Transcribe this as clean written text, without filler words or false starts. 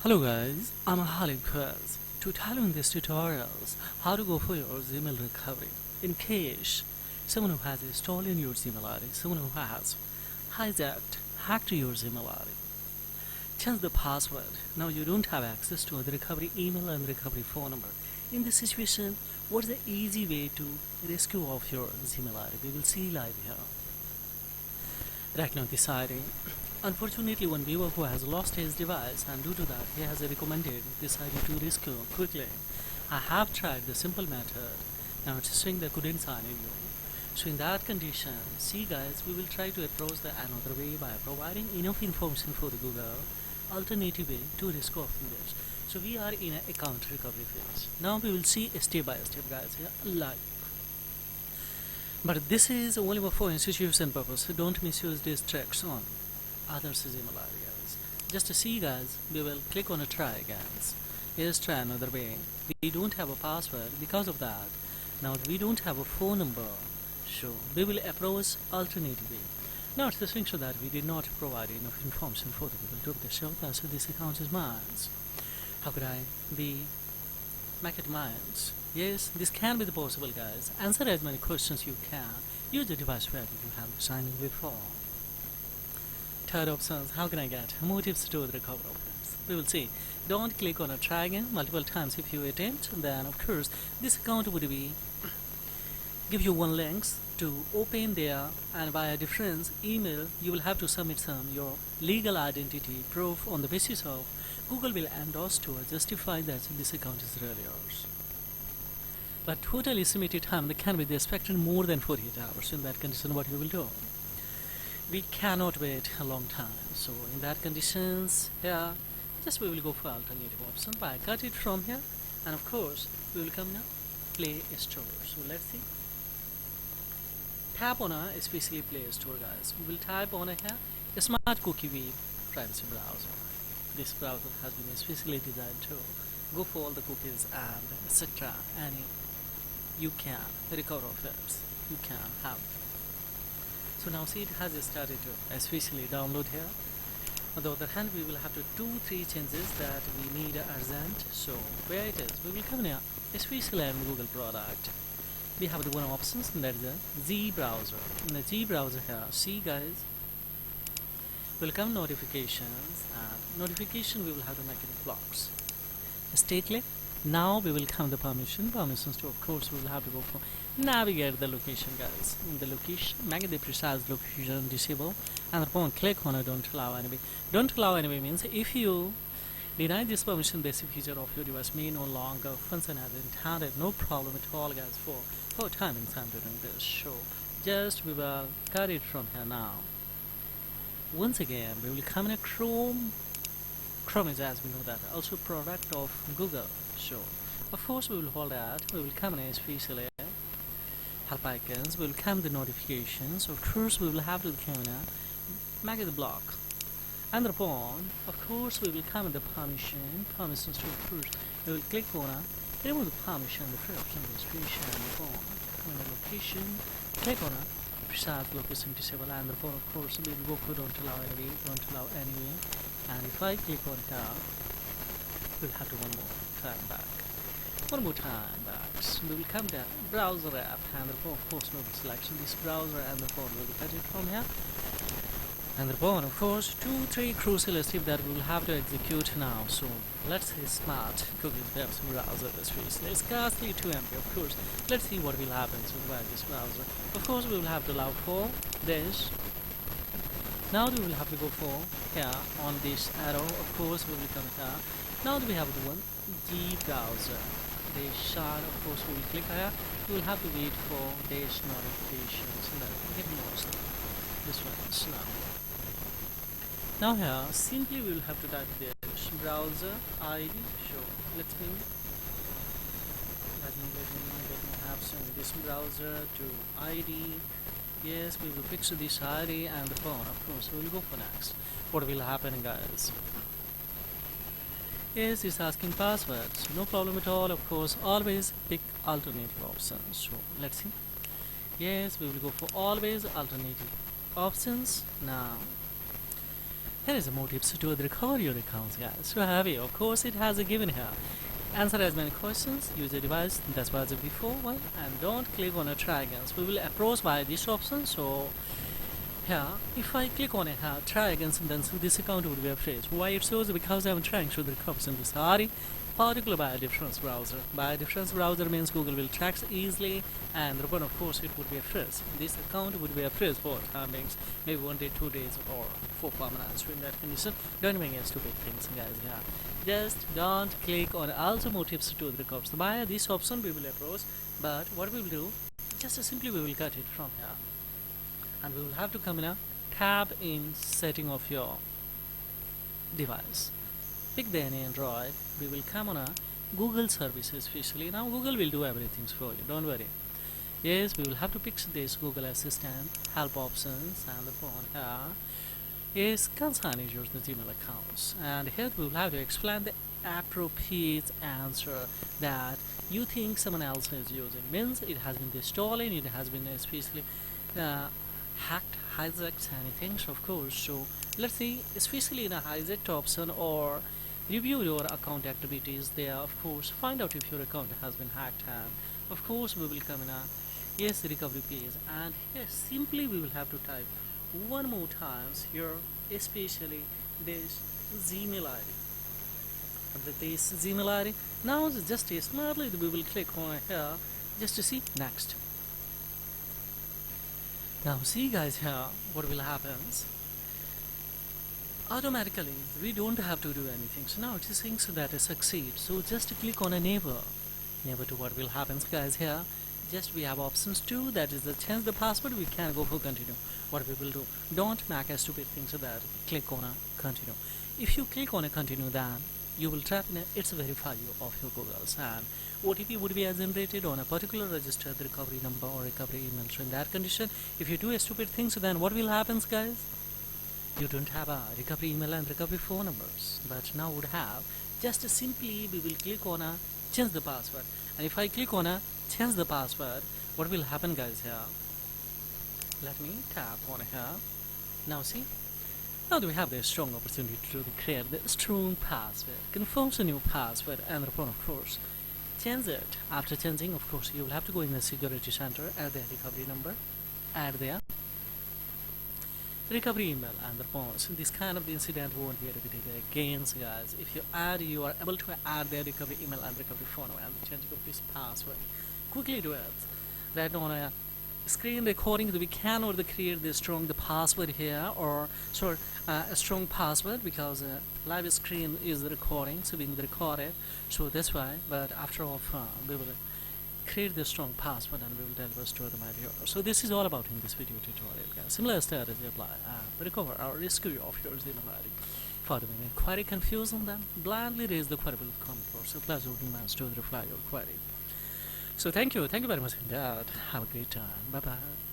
Hello guys, I'm Halim Quaz. To tell you in this tutorials how to go for your Gmail recovery in case someone who has stolen your Gmail ID, someone who has hacked your Gmail ID, change the password. Now you don't have access to the recovery email and recovery phone number. In this situation, what is the easy way to rescue of your Gmail ID? We will see live here. Right now this ID. Unfortunately, one viewer who has lost his device, and due to that he has recommended this ID to rescue quickly. I have tried the simple method. Now it's showing the couldn't sign in you. So in that condition, see guys, we will try to approach the another way by providing enough information for the Google alternative way to rescue from this. So we are in an account recovery phase. Now we will see step by step guys here live. But this is only for institution purpose, so don't misuse these tricks on others' email areas. Just to see guys, we will click on a try guys. Here's try another way. We don't have a password because of that. Now we don't have a phone number, so we will approach alternative way. Now it's the thing so that we did not provide enough information for the people to the show that so this account is mine. How could I make it mine? Yes, this can be the possible guys. Answer as many questions you can. Use the device where you have signed in before. Third option, how can I get motives to the recover of this? We will see. Don't click on a try again multiple times if you attempt. Then of course this account would be give you one links to open there, and by a difference email you will have to submit some your legal identity proof on the basis of Google will endorse to justify that this account is really yours. But total estimated time that can be expected more than 48 hours. In that condition, what you will do? We cannot wait a long time. So in that conditions, here, just we will go for alternative option by cut it from here, and of course we will come now Play Store. So let's see. Tap on a especially Play Store guys. We will type on here a smart cookie web privacy browser. This browser has been especially designed to go for all the cookies and etc. Any you can recover of it. You can have. So now see it has started to especially download here. On the other hand, we will have to 2-3 changes that we need urgent. So where it is, we will come here especially in Google product. We have the one options, and that is a Z browser. In the G browser here, see guys, will come notifications, and notification we will have to make it blocks. Stately. Now we will come the permissions to, of course we will have to go for navigate the location guys. In the location, make the precise location disable, and upon click on it, don't allow anyway. Don't allow anyway means if you deny this permission, this feature of your device may no longer function as intended. No problem at all guys for time and time during this show. Just we will cut it from here now. Once again we will come in a Chrome is, as we know, that also product of Google. So of course we will hold that. We will come in especially help icons. We will come the notifications. Of course we will have to come in make it the block. And upon, of course we will come in the permissions to first. We will click on remove the permission, the free option registration, and upon come in the location, click on precise location disable, and upon of course we will go for don't allow anyway. And if I click on here, we'll have to one more time back. So we will come down browser app, and of course we will select this browser, and upon we will cut it from here. And upon of course 2-3 crucial steps that we will have to execute now. So let's say smart cookies web browser this piece. It's scarcely 2 MB of course. Let's see what will happen with this browser. Of course we will have to allow for this. Now we will have to go for here on this arrow. Of course we will come here. Now we have the one G browser. This shard, of course we will click here. We will have to wait for this notifications. Get more stuff. This one is now here simply we will have to type this browser ID. So let me have some this browser to ID. Yes, we will fix this ID and the phone. Of course we will go for next. What will happen guys? Yes, it's asking passwords. No problem at all. Of course always pick alternative options. So let's see. Yes, we will go for always alternative options. Now here is a more tips to recover your accounts, guys. So have you? Of course, it has a given here. Answer as many questions, use a device that was before one, and don't click on a try against. We will approach by this option. So here, if I click on it here, try against, then this account would be a phrase. Why it shows? Because I'm trying to recover in this RE, particular by a difference browser. By a difference browser means Google will track easily, and then of course it would be a phrase. This account would be a phrase for timings, maybe 1 day, 2 days, or for permanent. So in that condition, don't make any stupid things, guys. Yeah, just don't click on alternatives to the recover. So by this option we will approach, but what we will do, just simply we will cut it from here, and we will have to come in a tab in setting of your device. Pick the any Android. We will come on a Google services officially. Now Google will do everything for you, don't worry. Yes, we will have to pick this Google Assistant, help options, and the phone here. Yes, concern is your Gmail accounts, and here we will have to explain the appropriate answer that you think someone else is using. Means it has been stolen, it has been especially hacked, hijacked, anything. So of course, so let's see, especially in a hijacked option or review your account activities there. Of course, find out if your account has been hacked, and of course we will come in a yes recovery page, and here simply we will have to type one more times here, especially this Gmail ID. This Gmail ID. Now just smartly we will click on here just to see next. Now see guys, here what will happen. Automatically we don't have to do anything. So now it is saying so that it succeeds. So just click on a neighbor to what will happen, guys. Here just we have options too, that is the change the password. We can go for continue. What we will do, don't make a stupid thing, so that click on a continue. If you click on a continue, then you will trap in it's verify you of your Googles, and OTP would be generated on a particular registered recovery number or recovery email. So in that condition, if you do a stupid thing, so then what will happen, guys? You don't have a recovery email and recovery phone numbers, but now would have just simply we will click on a change the password, and if I click on a change the password, what will happen, guys? Here let me tap on here. Now see, now we have the strong opportunity to create the strong password, confirm the new password, and upon of course change it. After changing, of course you will have to go in the security center, add the recovery number, add there recovery email, and the response. This kind of incident won't be repeated again, guys. If you are able to add their recovery email and recovery phone number and the change of this password, quickly do it. Right on a screen recording, we cannot create the strong password here, or sorry, a strong password, because live screen is the recording, so being recorded. So that's why. But after all, we will create the strong password and we will deliver to the my viewer. So this is all about in this video tutorial, guys. Similar strategy apply and recover or rescue of your Gmail ID. For the inquiry confusion, then blindly raise the query with comment box. So pleasure will be managed to reply your query. So thank you very much indeed. Have a great time. Bye bye.